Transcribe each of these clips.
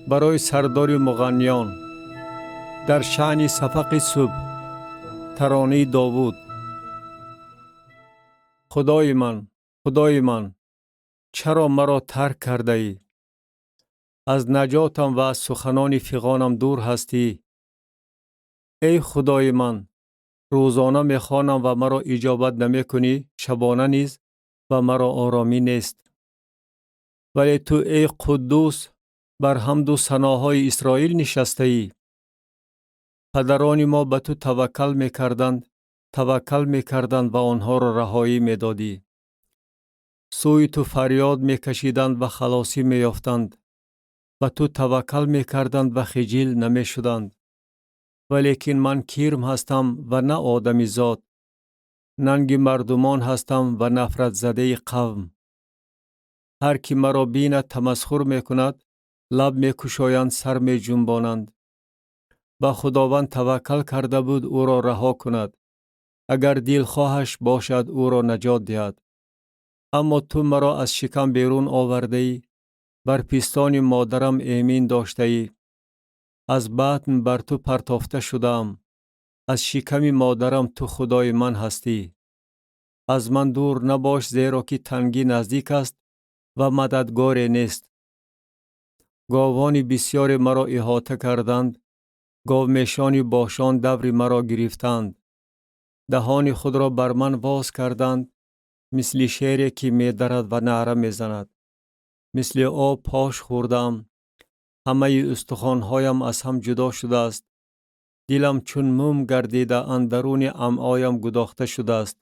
برای سردار مغنیان در شأن صفق صبح. ترانه داوود. خدای من، چرا مرا ترک کرده ای؟ از نجاتم و از سخنان فغانم دور هستی. ای خدای من، روزانه میخوانم و مرا اجابت نمی کنی، شبانه نیز و مرا آرامی نیست. ولی تو ای قدوس بر حمد و ثناهای اسرائیل نشسته ای. پدران ما به تو توکل میکردند و آنها را رهایی میدادی. سوی تو فریاد میکشیدند و خلاصی میافتند. و تو توکل میکردند و خجل نمیشدند. ولیکن من کیرم هستم و نه آدمی زاد. ننگ مردمان هستم و نفرت زده قوم. هر کی مرا بیند تمسخر میکند، لب میکشایند، سر میجنبانند. به خداوند توکل کرده بود او را رها کند. اگر دلخواهش باشد او را نجات دهد. اما تو مرا از شکم بیرون آورده ای، بر پیستان مادرم ایمن داشته ای. از بطن بر تو پرتافته شدم. از شکم مادرم تو خدای من هستی. از من دور نباش، زیرا که تنگی نزدیک است و مددگار نیست. گاوان بسیار مرا احاطه کردند. گاومیشان باشان دور مرا گرفتند. دهان خود را بر من باز کردند، مثل شیری که می‌درد و نعره می‌زند. مثل آب پاش خوردم. همه استخوان‌هایم از هم جدا شده است. دلم چون موم گردیده، اندرون امعایم گداخته شده است.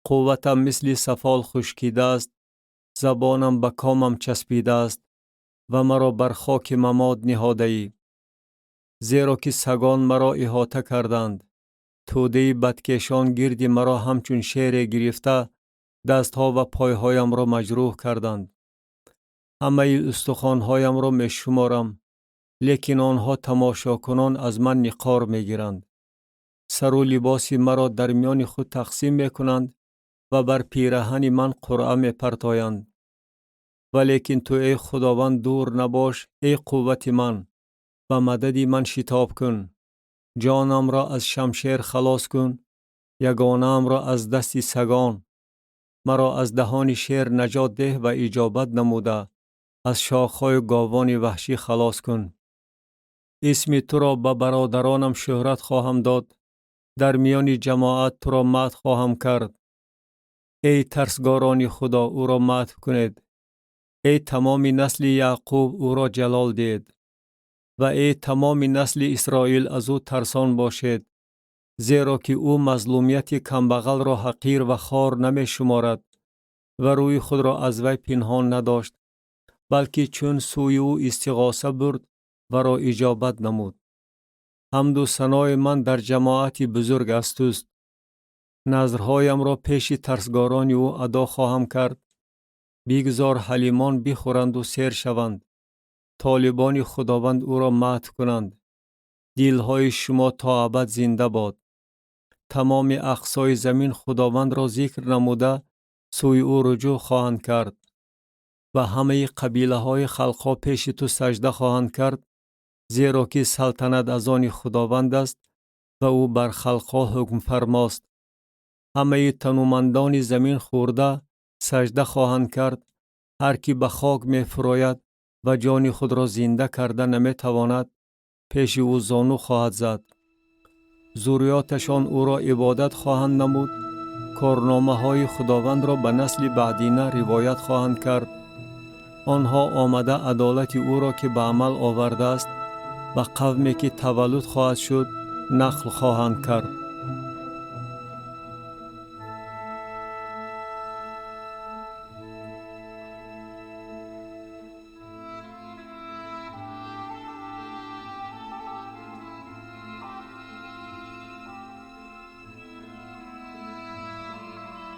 قوتم مثل سفال خشکیده است. زبانم به کامم چسبیده است و مرا بر خاک ممات نهاده ای. زیرا که سگان مرا احاطه کردند. توده بدکشان گرد مرا همچون شیر گرفته، دستها و پایهایم را مجروح کردند. همه استخوان‌هایم را می شمارم، لیکن آنها تماشاکنان از من نقار می گیرند. سر و لباس مرا در میان خود تقسیم می کنند و بر پیرهن من قرعه می پرتایند. ولیکن تو ای خداوند دور نباش، ای قوت من، و مدد من شتاب کن. جانم را از شمشیر خلاص کن، یگانه‌ام را از دست سگان. مرا از دهان شیر نجات ده و اجابت نموده، از شاخهای گاوان وحشی خلاص کن. اسم تو را به برادرانم شهرت خواهم داد، در میان جماعت تو را مدح خواهم کرد. ای ترسگاران خدا، او را مدح کنید. ای تمام نسل یعقوب، او را جلال دید. و ای تمام نسل اسرائیل، از او ترسان باشید. زیرا که او مظلومیت کمبغل را حقیر و خوار نمی شمارد و روی خود را از وی پنهان نداشت، بلکه چون سوی او استغاثه برد و را اجابت نمود. حمد و ثنای من در جماعت بزرگ است. نظرهایم را پیش ترسگاران او ادا خواهم کرد. بیگذار حلیمان بخورند و سیر شوند. طالبان خداوند او را مدح کنند. دلهای شما تا ابد زنده باد. تمام اقصای زمین خداوند را ذکر نموده سوی او رجوع خواهند کرد. و همه قبیله های خلقها پیش تو سجده خواهند کرد، زیرا که سلطنت از آن خداوند است و او بر خلقها حکم فرماست. همه تنومندان زمین خورده سجده خواهند کرد. هر کی به خاک می فراید و جان خود را زنده کرده نمی تواند، پیش او زانو خواهد زد. ذریاتشان او را عبادت خواهند نمود. کارنامه های خداوند را به نسل بعدینه روایت خواهند کرد. آنها آمده عدالت او را که به عمل آورده است، و قومی که تولد خواهد شد نقل خواهند کرد.